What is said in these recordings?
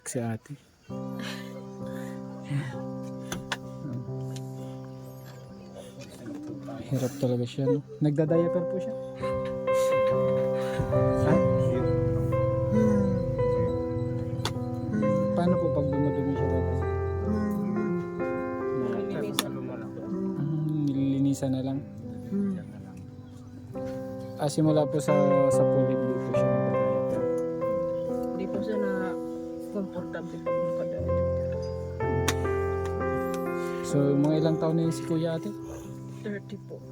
Si ate. Hirap talaga siya, no? Nagda-diaper po siya. Ha? Paano po pag dumadumi siya tatay? Nililinisan na lang. Simula po sa pulit po siya nagda-diaper. Hindi po siya na comfortable pag nakadaan. So, mga ilang taon na yun si kuya ate? 30 po.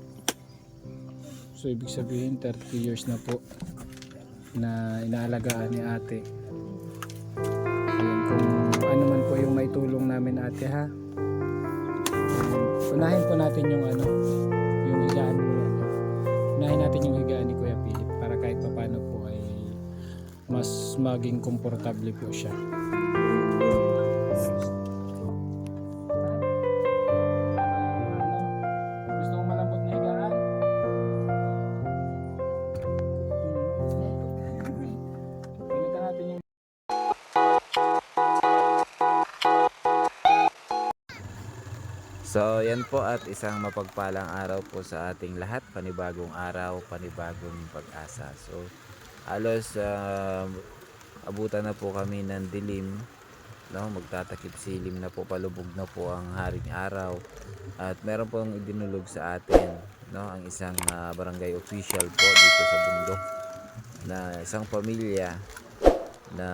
So, ibig sabihin 30 years na po na inaalagaan ni ate. Ayan, kung ano man po yung maitulong namin ate ha. Unahin po natin yung yung higaan ni unahin natin yung higaan ni Kuya Philip para kahit paano po ay mas maging komportable po siya. Gusto mong malambot na higaan? Pilitan natin yung So yan po at isang mapagpalang araw po sa ating lahat. Panibagong araw, panibagong pag-asa. So halos abutan na po kami ng dilim, no? Magtatakip silim na po, palubog na po ang haring araw. At meron pong idinulog sa atin, no? Ang isang barangay official po dito sa bundok na isang pamilya na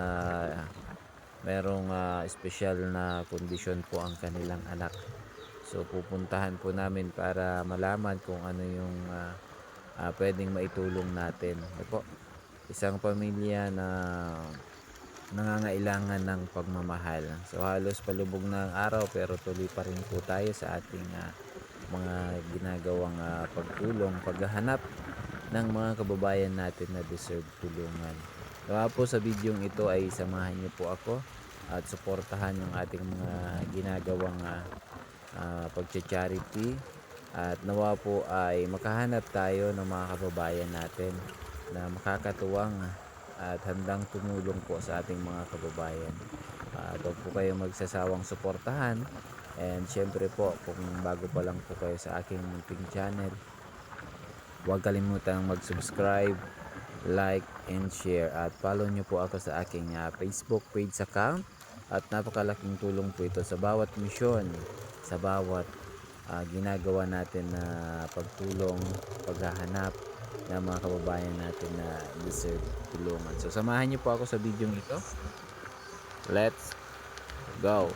merong espesyal na kondisyon po ang kanilang anak. So pupuntahan po namin para malaman kung ano yung pwedeng maitulong natin. Po, isang pamilya na nangangailangan ng pagmamahal. So halos palubog na ang araw pero tuloy pa rin po tayo sa ating mga ginagawang pagtulong, paghahanap ng mga kababayan natin na deserve tulungan. Kaya po sa video ito ay samahan niyo po ako at suportahan yung ating mga ginagawang pagcha-charity at nawa po ay makahanap tayo ng mga kababayan natin na makakatuwang at handang tumulong po sa ating mga kababayan. Huwag po kayo magsasawang suportahan, and syempre po kung bago pa lang po kayo sa aking munting channel, huwag kalimutang mag-subscribe, like and share at follow nyo po ako sa aking Facebook page account. At napakalaking tulong po ito sa bawat misyon, sa bawat ginagawa natin na pagtulong, paghahanap ng mga kababayan natin na deserve tulungan. So samahan niyo po ako sa video ito. Let's go!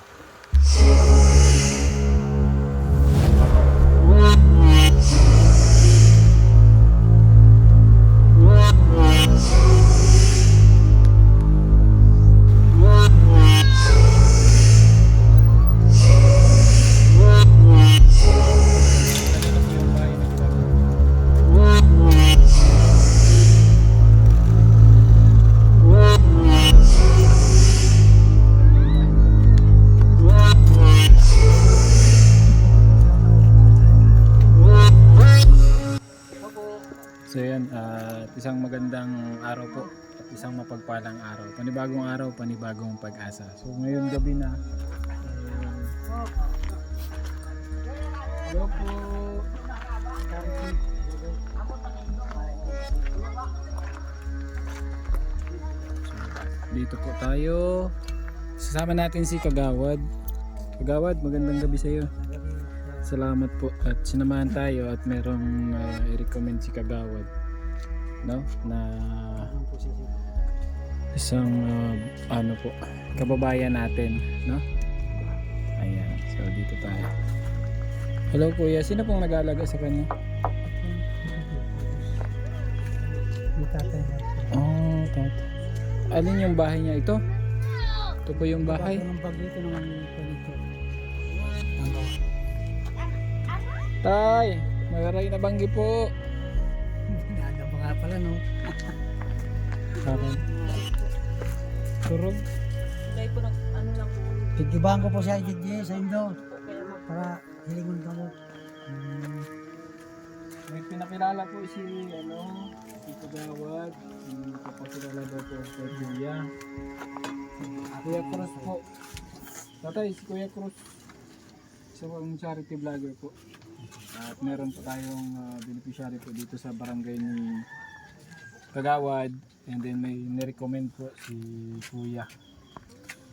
So yan, isang magandang araw po at isang mapagpalang araw. Panibagong araw, panibagong pag-asa. So ngayong gabi na. Hello po. Dito po tayo. Sasama natin si Kagawad. Kagawad, magandang gabi sa iyo. Salamat po at sinamahan tayo at merong i-recommend si Kagawad, no, na isang po kababayan natin, no. Ayan, so dito tayo. Hello kuya, sino pong nag-aalaga sa kanya? Oh, tatay. Alin yung bahay niya ito? Ito po yung bahay. Tay, magaray na banggi po. Naga pa nga pala, no? Parang turog. Dahil po lang po. Tigibahan ko po siya sa Indo Kaya para hilingon ka mo. May pinakilala po si si Kagawad, kapakilala daw po sa Julia. Kuya Cruz po. Tatay, si Kuya Cruz. Isa pong charity vlogger po. At meron po tayong beneficiary po dito sa barangay ni Kagawad. And then may nirecommend po si Kuya.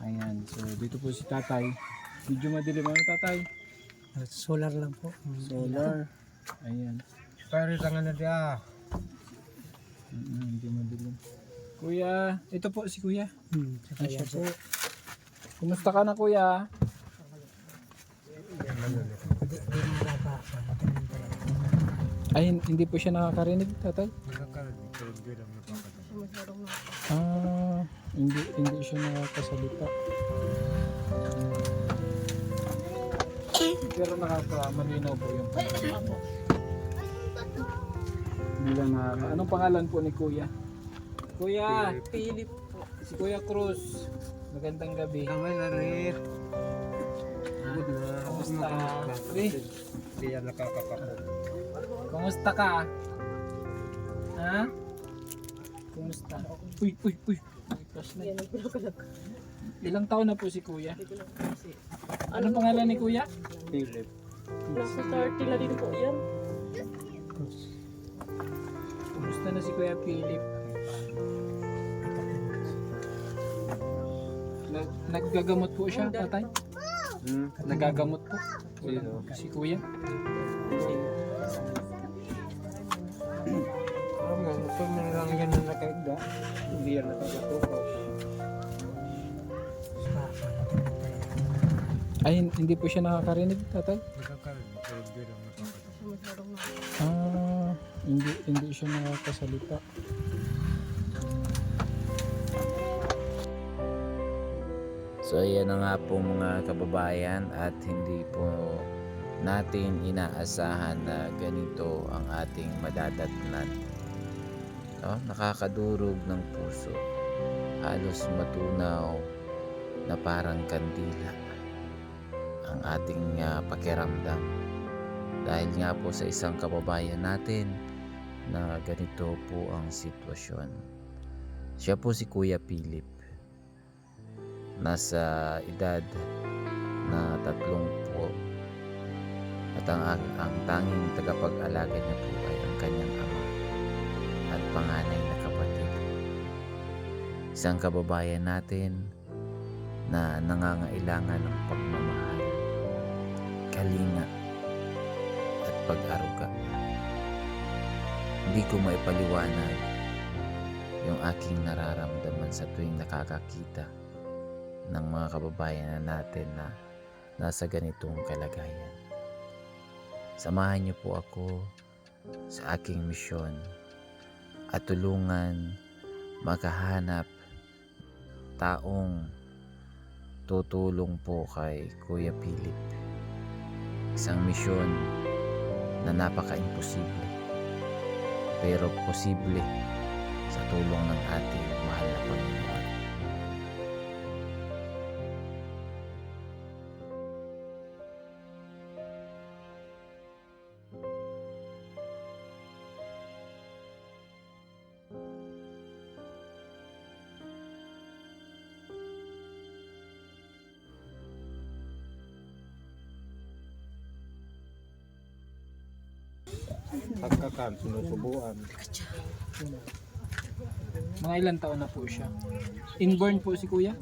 Ayan, so dito po si Tatay. Medyo madilim ano Tatay? Solar lang po. Solar. Ayan. Pero tangan na dia. Hindi madilim. Kuya, ito po si Kuya. Ay, siya po. Kumusta ka na Kuya? Ay, hindi po siya nakakarinig, Tatay? Hindi siya nakakasalita. Pero malinaw po yung hindi lang anong pangalan po ni Kuya? Kuya! Philip po. Si Kuya Cruz. Magandang gabi. Kamay na rin. Kumusta? Uy, Diyan nakakakapo. kumusta ka? Ha? Kumusta? Uy. Flashlight. Yan, nagpulog-ulog. Ilang taon na po si Kuya? Hindi ko lang kasi. Anong pangalan ni Kuya? Philip. Nasa 30 na din po yan. Kumusta na si Kuya Philip? Naggagamot po siya, Tatay? Nagagamot po? Si Kuya? Parang nga, ito man lang yan na nakaigda. Hindi yan nakakatukaw. Ay, hindi po siya nakakarinig, Tatay? Nakakarinig, pero hindi lang nakakatukaw. Siya masyadong na. Hindi siya nakakasalita. So ayan na nga po mga kababayan, at hindi po natin inaasahan na ganito ang ating madadatnan. No? Nakakadurog ng puso, halos matunaw na parang kandila ang ating pakiramdam, dahil nga po sa isang kababayan natin na ganito po ang sitwasyon. Siya po si Kuya Philip. Nasa edad na 30 at ang tanging tagapag-alaga niya po ay ang kanyang ama at panganay na kapatid. Isang kababayan natin na nangangailangan ng pagmamahal, kalinga at pag-aruga. Hindi ko maipaliwanag yung aking nararamdaman sa tuwing nakakakita ng mga kababayan natin na nasa ganitong kalagayan. Samahan niyo po ako sa aking misyon at tulungan makahanap taong tutulong po kay Kuya Philip. Isang misyon na napaka-imposible, pero posible sa tulong ng ating mahal na Panginoon. Pagkakan, sinusubuan. Mga ilang taon na po siya? Inborn po si Kuya?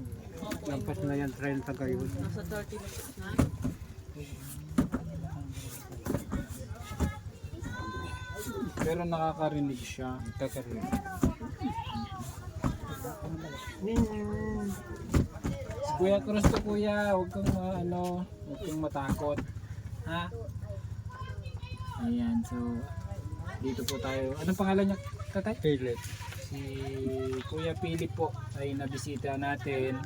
Lampas na yan, 30 kayo. Nasa 30 na po na. Pero nakakarinig siya. Kakarinig. Si Kuya Cruz to Kuya, huwag kang huwag kang matakot. Ha? Ayan, so dito po tayo. Anong pangalan niya, Tatay? Philip. Si Kuya Philip po ay nabisita natin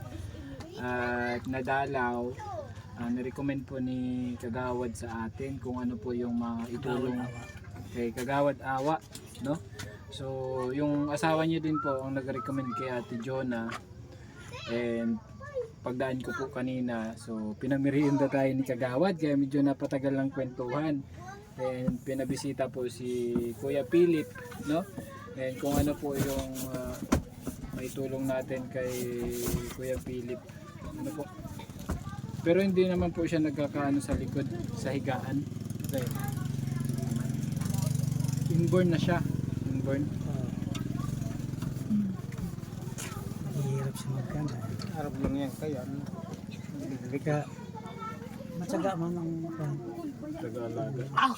at nadalaw. Nirecommend po ni Kagawad sa atin kung ano po yung mga itulong kay Kagawad Awa, no? So yung asawa niya din po ang nag-recommend kay Ate Jonah, and pagdaan ko po kanina, so pinamerienda tayo ni Kagawad kaya medyo napatagal ng kwentuhan, and pinabisita po si Kuya Philip, no? And kung ano po yung maitulong natin kay Kuya Philip. Ano po? Pero hindi naman po siya nagkakaano sa likod, sa higaan. Dahil inborn na siya. Inborn. Mahirap siya magkanda. Arap lang yan kaya. Kaya matyaga man ang Taga-alaga. Oo.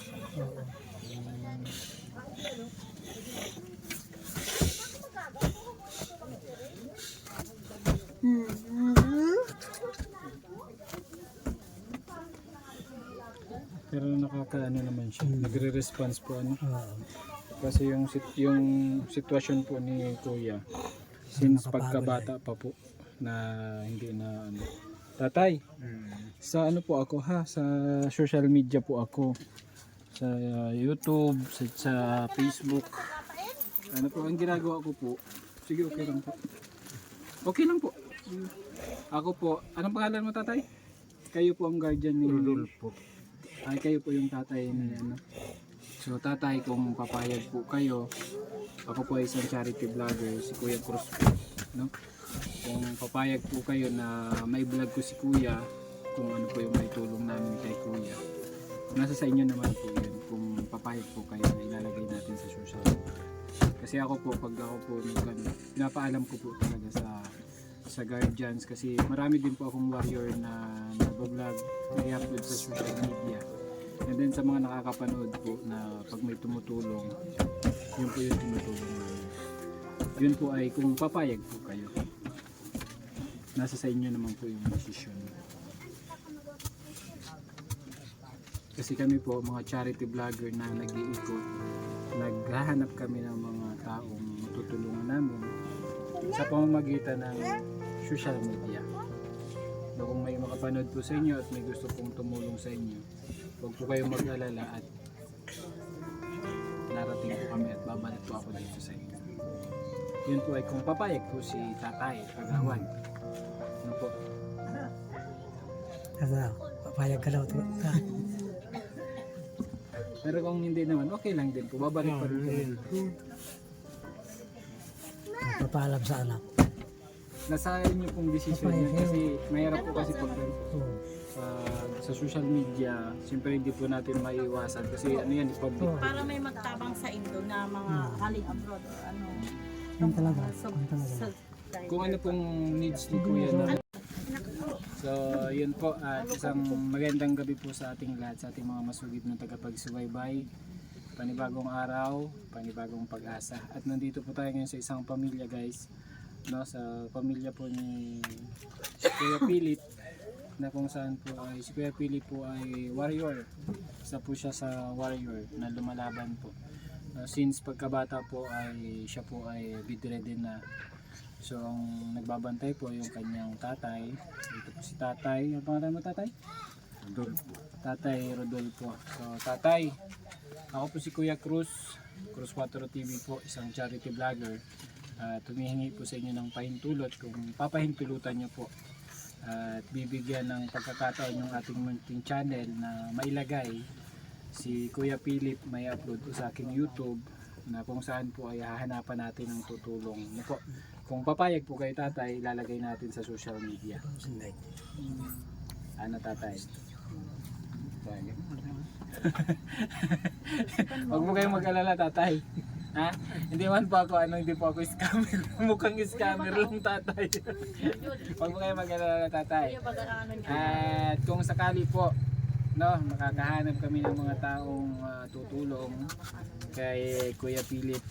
Pero nakakaano naman siya. Nagre-response po ano. Oo. Kasi yung sitwasyon po ni Kuya since pagkabata pa po na hindi na ano. Tatay, sa ano po ako ha, sa social media po ako. Sa YouTube, sa Facebook. Ano po ang ginagawa ko po? Sige, okay lang po. Okay lang po. Ako po, anong pangalan mo tatay? Kayo po ang guardian ni Rodolfo. Ay, kayo po yung tatay ni ano. So tatay, kung papayag po kayo, ako po ay isang charity vlogger, si Kuya Cruz po, no? Kung papayag po kayo na may vlog ko si Kuya, kung ano po yung may tulong namin kay Kuya, nasa sa inyo naman po yun. Kung papayag po kayo na ilalagay natin sa social media. Kasi ako po, pag ako po pinapaalam ko po talaga sa guardians, kasi marami din po akong warrior na nag-vlog, nag-upload sa social media. And then sa mga nakakapanood po na pag may tumutulong, yun po yung tumutulong namin. Yun po ay kung papayag po kayo. Nasa sa inyo naman po yung decision. Kasi kami po, mga charity vlogger na nag-iikot, naghahanap kami ng mga taong matutulungan namin sa pamamagitan ng social media. So, kung may makapanood po sa inyo at may gusto pong tumulong sa inyo, huwag po kayong mag-alala at narating po kami at babalik po ako dito sa inyo. Yun po ay kung papayag po si Tatay Kagawad. Ano po? Kasi papayag ka daw. Pero kung hindi naman, okay lang din po. Babalik pa rin kami. Papaalam sa anak. Nasa inyo pong desisyon yan kasi mahirap po kasi pag Oo. sa social media, siyempre hindi po natin maiiwasan kasi ano yan, public. Para may magtabang sa Indo na mga kaling abroad or ano. Yan talaga. So, Yan talaga. sa, Kung ano pong needs ni Kuya na. So, yun po, isang magandang gabi po sa ating lahat, sa ating mga masugid na tagapagsubaybay. Panibagong araw, panibagong pag-asa. At nandito po tayo ngayon sa isang pamilya, guys. No, sa pamilya po ni si Kuya Philip, na kung saan po ay si Kuya Philip po ay warrior. Isa po siya sa warrior na lumalaban po. Since pagkabata po ay siya po ay bedridden na. So ang nagbabantay po yung kanyang tatay. Dito po si tatay. Ano pangalan mo tatay? Rodolfo. Tatay Rodolfo. So tatay, ako po si Kuya Cruz. Cruz 4 TV po, isang charity vlogger. Tumihingi po sa inyo ng pahintulot kung papahintulutan nyo po. At bibigyan ng pagkakataon yung ating munting channel na mailagay si Kuya Philip may upload po sa aking YouTube na kung saan po ay hahanapan natin ng tutulong. Ano po? Kung papayag po kayo tatay, ilalagay natin sa social media. Ano tatay? Huwag mo kayong mag-alala tatay. Ha? Hindi man po ako hindi po ako scammer. Mukhang scammer lang tatay. Huwag mo kayong mag-alala tatay. kaya pag-ano niya. At kung sakali po, no, makakahanap kami ng mga taong tutulong kay Kuya Philip.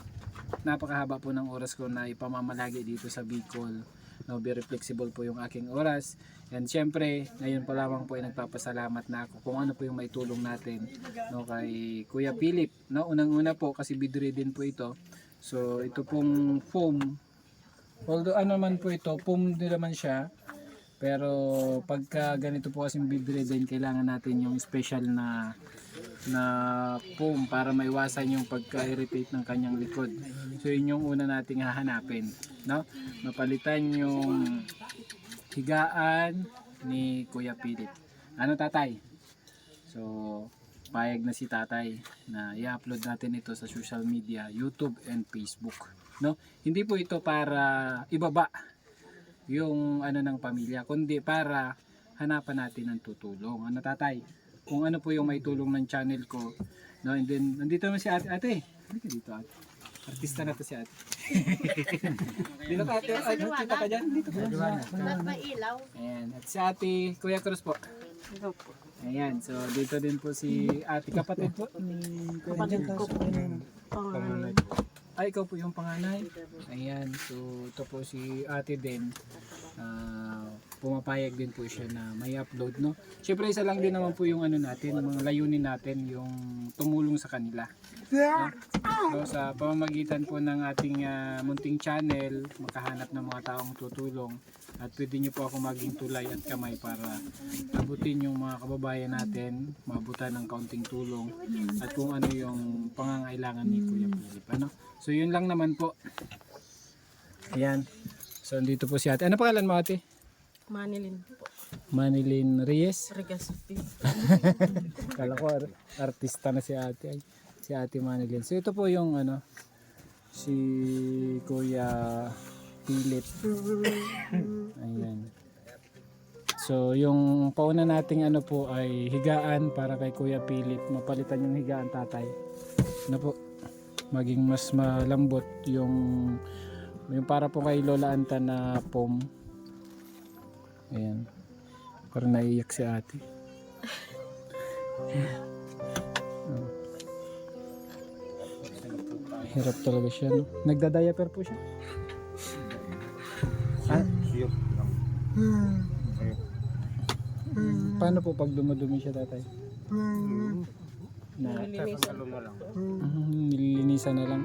Napakahaba po ng oras ko na ipamamalagi dito sa Bicol. No, very flexible po yung aking oras. And syempre, ngayon pa lamang po ay nagpapasalamat na ako kung ano po yung maitulong natin, no, kay Kuya Philip. No, unang-una po kasi bedridden po ito. So ito pong foam. Although ano man po ito, foam din naman siya. Pero pagka ganito po kasing bedridden, kailangan natin yung special na foam para maiwasan yung pagka-irritate ng kanyang likod. So yun yung una nating hahanapin, no? Mapalitan yung higaan ni Kuya Philip. Ano tatay? So payag na si tatay na i-upload natin ito sa social media, YouTube and Facebook. no? Hindi po ito para ibaba yung ano ng pamilya, kundi para hanapan natin ng tutulong. Ano tatay? Kung ano po yung may tulong ng channel ko, no? And then nandito naman si ate. Ate, halika dito ate. Artista na to si ate. Dito ka ate, ay, kita ka dyan. Dito ka. Ba't may ilaw? Ayan, at si ate, Kuya Cruz po. Ito po. Ayan, so dito din po si ate, kapatid po ni Kuya Kapatid Jan. ko po. Panganay. Ay, ikaw po yung panganay. Ayan, so ito po si ate din. Pumapayag din po siya na may upload, no? Siyempre isa lang din naman po yung ano natin, mga layunin natin, yung tumulong sa kanila. No? So, sa pamamagitan po ng ating munting channel, makahanap ng mga taong tutulong at pwede nyo po ako maging tulay at kamay para abutin yung mga kababayan natin, maabutan ng kaunting tulong at kung ano yung pangangailangan ni Kuya Philip. Ano? So yun lang naman po. Ayan. So andito po si ate. Ano pangalan mo ate? Manilin po. Manilin Reyes. Regaspi. Kala ko artista na si ate. Ay, si ate Manilin. So ito po yung ano, si Kuya Philip. Ayan. So yung pauna nating ano po ay higaan para kay Kuya Philip. Mapalitan yung higaan tatay. Ano po? Maging mas malambot yung para po kay Lola Anta na pom. Ayan. Parang naiiyak si ate. Hirap talaga siya, no? Nagda-diaper po siya. Ah, paano po pag dumadumi siya tatay? Na, Nilinisan. nililinisan na lang.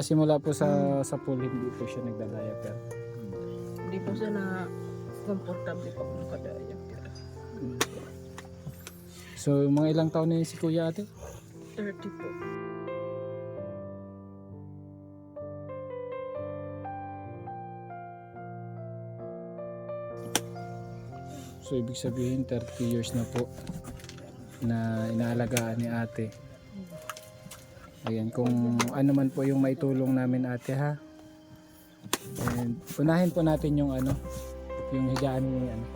Simula po sa pool, hindi po siya nagda-diaper. Hindi po siya na komportable pag nakadaya. So, mga ilang taon na yun si Kuya ate? 30 po. So, ibig sabihin 30 years na po na inaalagaan ni ate. Ayan, kung ano man po yung maitulong namin ate ha. And unahin po natin yung ano, yung higaan ni ano.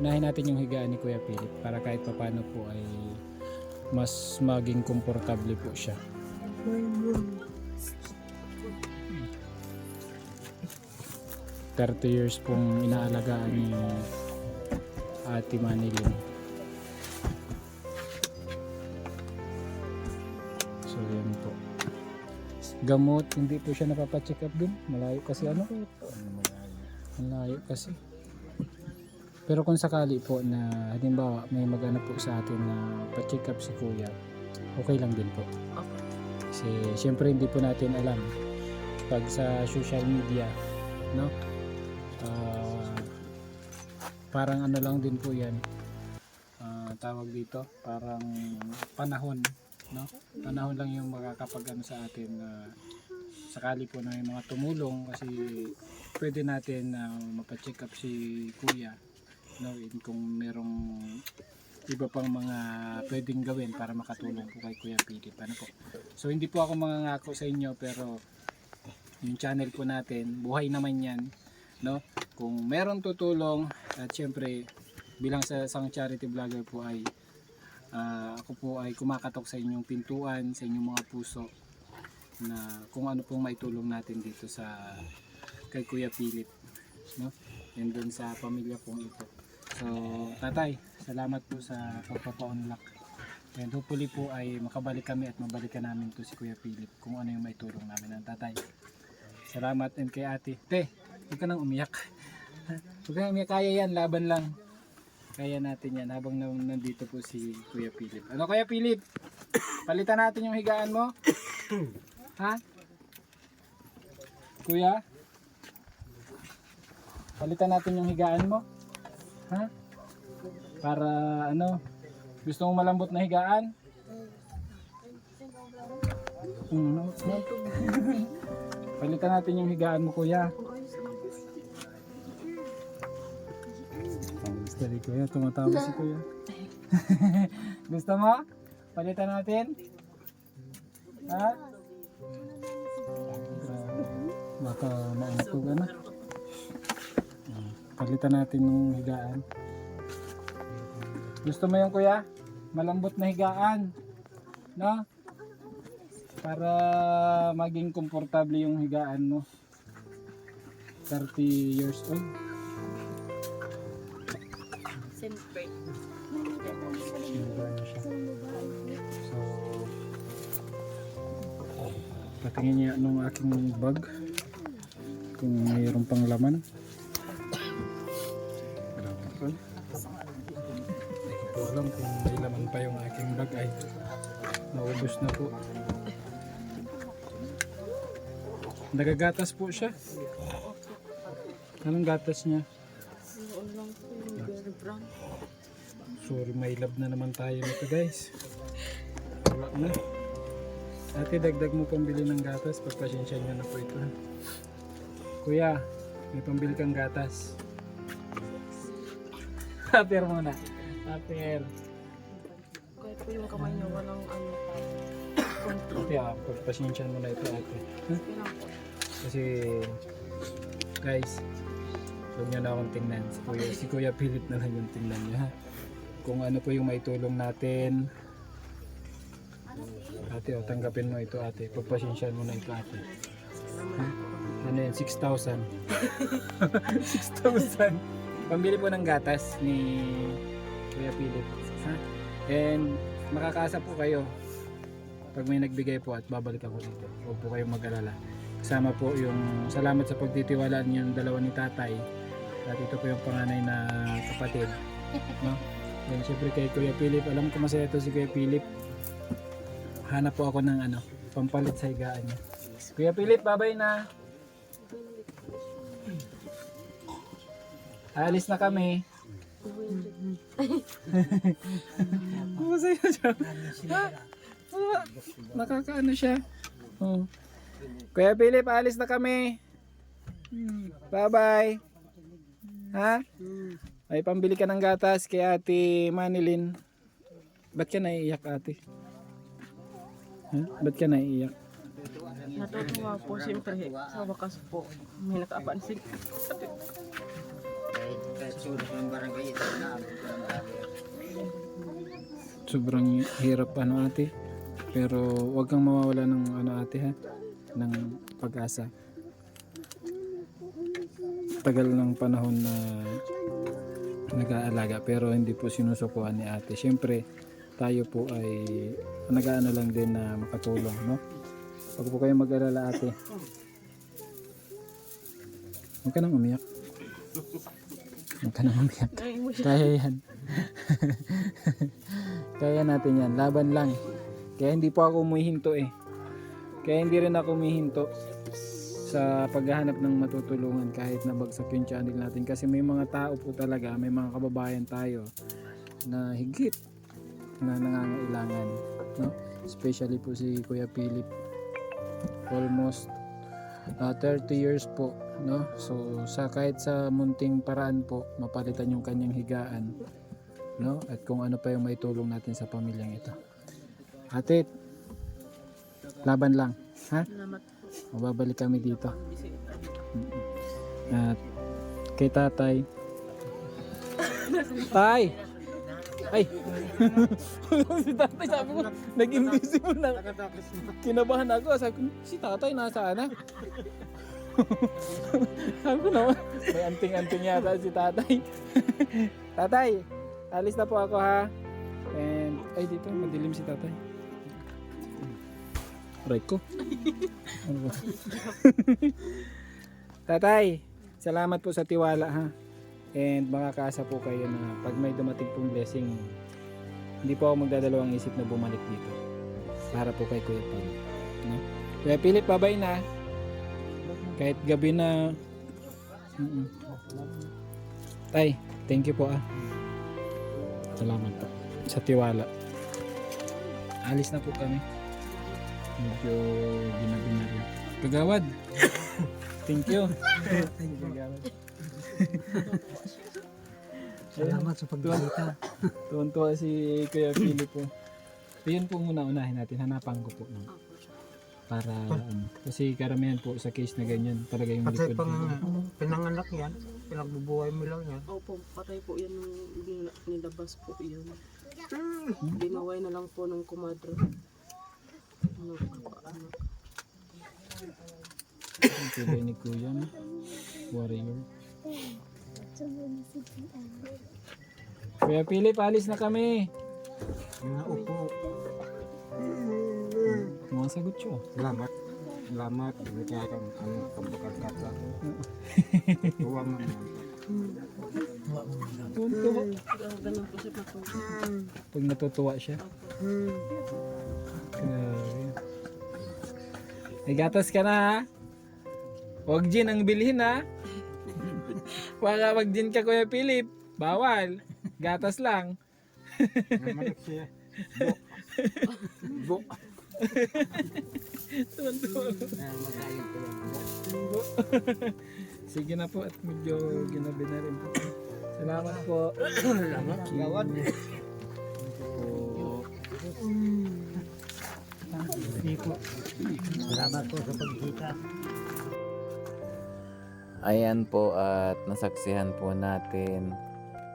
Unahin natin yung higaan ni Kuya Philip para kahit papaano po ay mas maging komportable po siya. 30 years pong inaalagaan ni Ate Manilin. So yan po. Gamot, hindi po siya napapacheck up din. Malayo kasi ano? Malayo kasi. Pero kung sakali po na halimbawa may magana po sa atin na pa-check up si Kuya, okay lang din po. Okay. Kasi syempre hindi po natin alam pag sa social media, no? Parang ano lang din po yan, tawag dito, parang panahon, no? Panahon lang yung makakapag ano sa atin na sakali po na may mga tumulong kasi pwede natin mapacheck up si Kuya, no? And kung merong iba pang mga pwedeng gawin para makatulong po kay Kuya Philip, ano po. So hindi po ako mangangako sa inyo pero yung channel po natin, buhay naman yan, no? Kung meron tutulong at syempre bilang sa isang charity vlogger po ay ako po ay kumakatok sa inyong pintuan, sa inyong mga puso na kung ano pong maitulong natin dito sa kay Kuya Philip, no? And dun sa pamilya pong ito. So tatay, salamat po sa pagpapa-unlock. And hopefully po ay makabalik kami at mabalikan namin to si Kuya Philip kung ano yung maitulong namin ng tatay. Salamat and kay ate. Te, huwag ka nang umiyak. Huwag ka nang umiyak, kaya yan, laban lang. Kaya natin yan habang nandito po si Kuya Philip. Ano Kuya Philip? Palitan natin yung higaan mo? Ha? Kuya? Palitan natin yung higaan mo? Ha? Para ano? Gusto mong malambot na higaan? Palitan natin yung higaan mo kuya. Gusto ni kuya, tumatawa si kuya. Gusto mo? Palitan natin? Ha? Baka maantog ano. Palitan natin ng higaan. Gusto mo yung kuya? Malambot na higaan. No? Para maging komportable yung higaan mo. 30 years old. Siyempre. Silver na siya. So, patingin niya nung aking bag. Kung mayroon pang laman. Grabe po. Hindi ko po alam kung may laman pa yung aking bag. Ay, naubos na po. Nagagatas po siya. Anong gatas niya? Noon lang po yung very brown. Sorry, may love na naman tayo nito guys. Wala na. Ate, dagdag mo pambili ng gatas. Pagpasensya nyo na po ito. Ha? Kuya, may pambili kang gatas. Aper muna. Aper. Kahit po yung kamay niya walang ano. Ate, pagpasensya mo na ito ate. Ha? Kailan po. Kasi, guys, huwag nyo na akong tingnan. Si Kuya Philip na lang yung tingnan nyo ha. Kung ano po yung maitulong natin. Ate, tanggapin mo ito ate. Pagpasensyahan mo na ito ate. Ha? Ano yan? 6,000. 6,000. Pambili po ng gatas ni Kuya Philip. Ha? And makakaasa po kayo pag may nagbigay po at babalik ako dito. Huwag po kayong mag-alala. Kasama po yung salamat sa pagtitiwalaan yung dalawa ni tatay. At ito po yung panganay na kapatid. No? Then syempre kay Kuya Philip, alam ko masaya ito si Kuya Philip. Hanap po ako ng ano, pampalit sa higaan niya. Kuya Philip, babay na. Alis na kami. Masaya siya. Nakakaano siya. Oh. Kuya Philip, alis na kami. Bye-bye. Ha? Ay, pambili ka ng gatas kay Ate Manilyn. Ba't ka naiiyak, ate? Ha? Ba't ka naiiyak? Natutuwa po siyempre sa wakas po. May nakaapansin. Kahit sulit ng barangay ito na Sobrang hirap ano ate. Pero wag kang mawawala ng ano ate ha. Ng pag-asa. Tagal ng panahon na nag-aalaga pero hindi po sinusukuan ni ate. Siyempre tayo po ay nag-aano lang din na makatulong, no? Huwag po kayong mag-alala ate. Huwag ka nang umiyak. Huwag ka nang umiyak. Kaya yan. Kaya natin yan. Laban lang. Kaya hindi po ako umihinto eh. Kaya hindi rin ako umihinto sa paghahanap ng matutulungan kahit nabagsak yung channel natin. Kasi may mga tao po talaga, may mga kababayan tayo na higit na nangangailangan. No? Especially po si Kuya Philip. Almost 30 years po, no? So sa kahit sa munting paraan po mapalitan yung kanyang higaan, no? At kung ano pa yung maitulong natin sa pamilyang ito. Ate, laban lang, ha? Salamat po. Mababalik kami dito. At kay tatay. Tay! Ay! Si tatay sabi ko, naging busy mo na. Kinabahan ako. Sabi ko, si tatay nasaan na? Sabi ko naman, may anting-anting yata si tatay. Tatay, alis na po ako ha. And, ay dito, madilim si tatay. Right ko. Ano ba? Tatay, salamat po sa tiwala ha. And makakaasa po kayo na pag may dumating pong blessing, hindi po ako magdadalawang isip na bumalik dito. Para po kay Kuya Philip. No? Kuya Philip, babay na. Kahit gabi na. Tay, thank you po ah. Salamat po sa tiwala. Alis na po kami. Medyo ginabi na rin. Kagawad. Thank you. Kagawad. Salamat sa pagbisita. Tuwan-tuwa si Kuya Philip po. So yun po muna unahin natin. Hanapan ko po. Para kasi karamihan po sa case na ganyan talaga yung Kasi likod. pinanganak yan, pinagbubuhay mo lang yan. Opo, patay po yan nung nilabas po yun. Binaway na lang po ng kumadro. Ano. Ang tuloy ni Kuya, no? Warrior. Kuya Philip, alis na kami. Mga upo. Sumasagot siya. Salamat. Salamat. Hindi kaya kang kabakal ka. Tuwa mo naman. Tuntua. Ganun po siya matuto. Pag natutuwa siya. Grabe. May gatas ka na, ha? Huwag gin ang bilhin, ha? Baka wag gin ka, Kuya Philip. Bawal. Gatas lang. Namalik siya. Bo. Tuntua. Magaling ko yan. Sige na po at medyo ginabi na rin po. Salamat po. Salamat. Gawad. Sige po. Salamat po sa pagkita. Ayan po at nasaksihan po natin,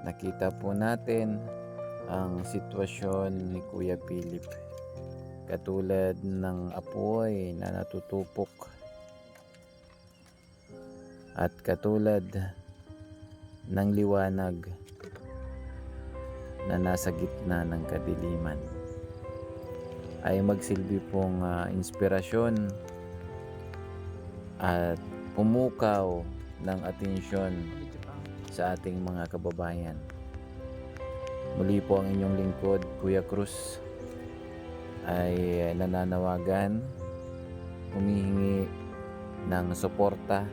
nakita po natin ang sitwasyon ni Kuya Philip. Katulad ng apoy na natutupok at katulad ng liwanag na nasa gitna ng kadiliman ay magsilbi pong inspirasyon at pumukaw ng atensyon sa ating mga kababayan. Muli po ang inyong lingkod, Kuya Cruz, ay nananawagan, humihingi ng suporta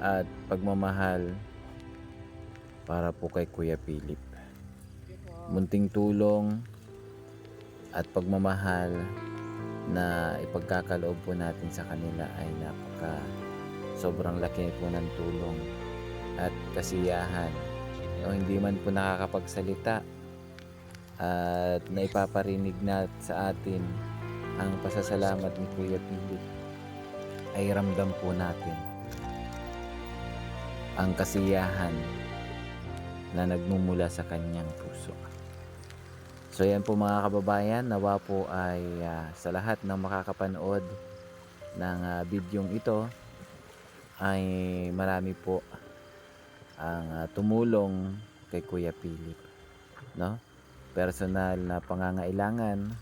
at pagmamahal para po kay Kuya Philip. Munting tulong at pagmamahal na ipagkakaloob po natin sa kanila ay sobrang laki po ng tulong at kasiyahan. O hindi man po nakakapagsalita at naipaparinig na sa atin ang pasasalamat ni Kuya Philip, ay ramdam po natin ang kasiyahan na nagmumula sa kanyang puso. So yan po mga kababayan, nawa po ay sa lahat ng makakapanood ng bidyong ito ay marami po ang tumulong kay Kuya Philip, no? Personal na pangangailangan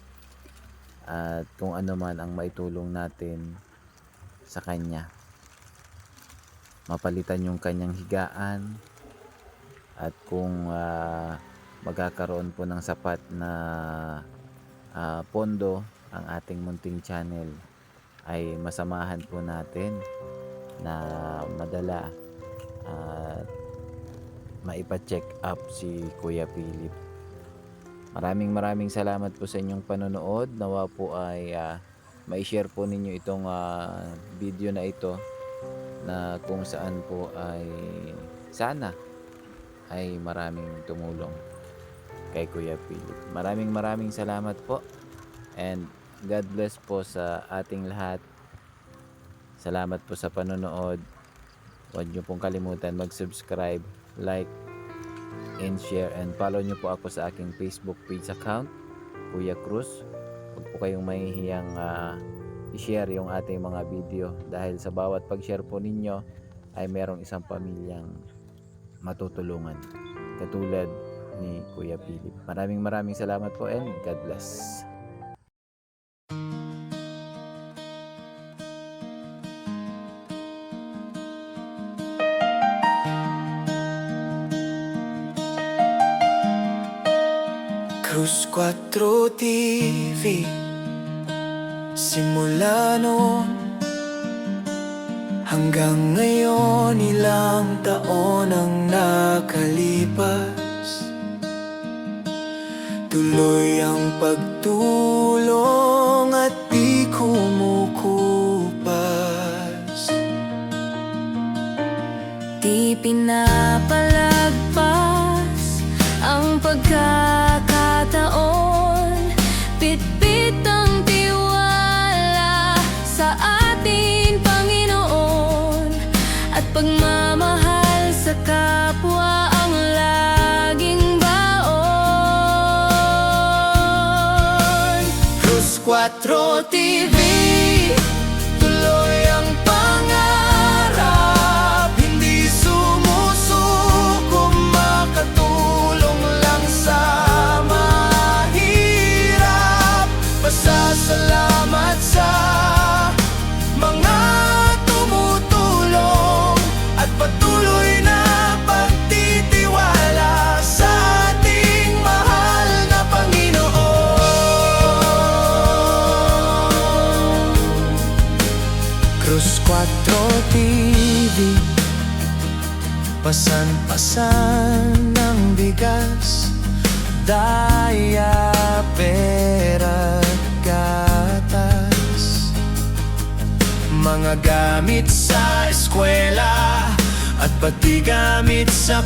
at kung ano man ang maitulong natin sa kanya. Mapalitan yung kanyang higaan at kung magkakaroon po ng sapat na pondo ang ating munting channel ay masamahan po natin na madala at maipa-check up si Kuya Philip. Maraming salamat po sa inyong panonood. Nawa po ay ma-share po ninyo itong video na ito na kung saan po ay sana ay maraming tumulong kay Kuya Philip. Maraming salamat po and God bless po sa ating lahat. Salamat po sa panonood. Huwag niyo pong kalimutan mag-subscribe, like, and share, and follow niyo po ako sa aking Facebook page account, Kuya Cruz. Huwag po kayong mahihiyang i-share yung ating mga video dahil sa bawat pag-share po ninyo ay merong isang pamilyang matutulungan katulad ni Kuya Philip. Maraming salamat po and God bless. Cruz 4 TV. Simula noon hanggang ngayon, ilang taon ang nakalipas. Tuloy ang pagtulong at di kumukupas. Di pinapalagpas ang pagkakataon, bitbit ang tiwala 4 TV, tuloy ang pangarap, hindi sumusuko, makatulong lang sa mahirap. Pasasalamat sa mga tumutulong at patuloy na pagtitiwala sa ating mahal na Panginoon. Cruz 4 TV, pasan-pasan ng bigas, daya, pera, gatas, mga gamit sa eskwela at pati gamit sa